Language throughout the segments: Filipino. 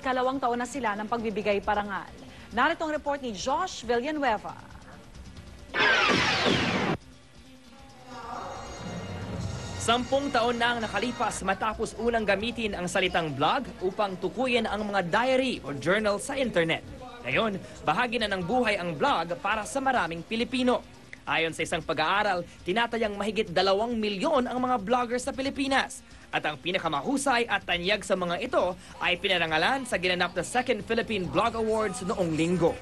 ikalawang taon na sila ng pagbibigay parangal. Narito ang report ni Josh Villanueva. Sampung taon na ang nakalipas matapos unang gamitin ang salitang blog upang tukuyin ang mga diary o journal sa internet. Ngayon, bahagi na ng buhay ang blog para sa maraming Pilipino. Ayon sa isang pag-aaral, tinatayang mahigit 2 milyon ang mga vloggers sa Pilipinas. At ang pinakamahusay at tanyag sa mga ito ay pinarangalan sa ginanap na Second Philippine Blog Awards noong linggo.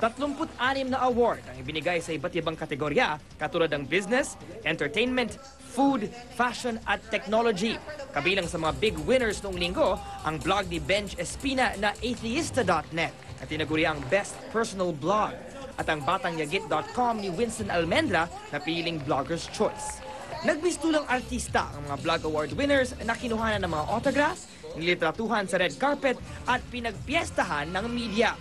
36 na award ang ibinigay sa iba't ibang kategorya katulad ng business, entertainment, food, fashion at technology. Kabilang sa mga big winners noong linggo, ang blog ni Benj Espina na atheista.net na tinaguriang Best Personal Blog at ang batangyagit.com ni Winston Almendra na piling Blogger's Choice. Nagbistulang artista ang mga Blog Award winners na kinuhanan ng mga autographs, nilitratuhan sa red carpet at pinagpiestahan ng media.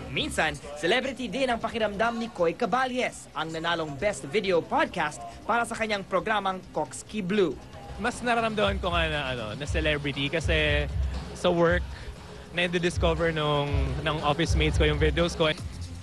Minsan, celebrity din ang pakiramdam ni Koy Caballes, ang nanalong Best Video Podcast para sa kanyang programang Coxkey Blue. Mas nararamdaman ko nga na celebrity kasi sa work, na-discover ng office mates ko yung videos ko.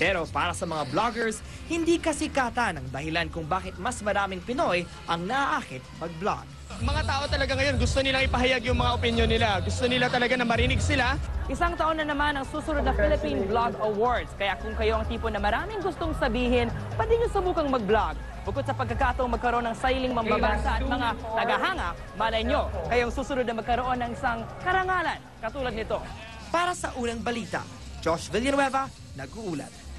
Pero para sa mga vloggers, hindi kasikatan ang dahilan kung bakit mas maraming Pinoy ang naaakit mag-vlog. Mga tao talaga ngayon gusto nilang ipahayag yung mga opinion nila. Gusto nila talaga na marinig sila. Isang taon na naman ang susunod na Philippine Blog Awards. Kaya kung kayo ang tipo na maraming gustong sabihin, pwede nyo subukang mag-vlog. Bukod sa pagkakataong magkaroon ng sailing mambabansa at mga tagahanga, malay nyo, kayong susunod na magkaroon ng isang karangalan katulad nito. Para sa unang balita, Josh Villanueva, nag-uulat.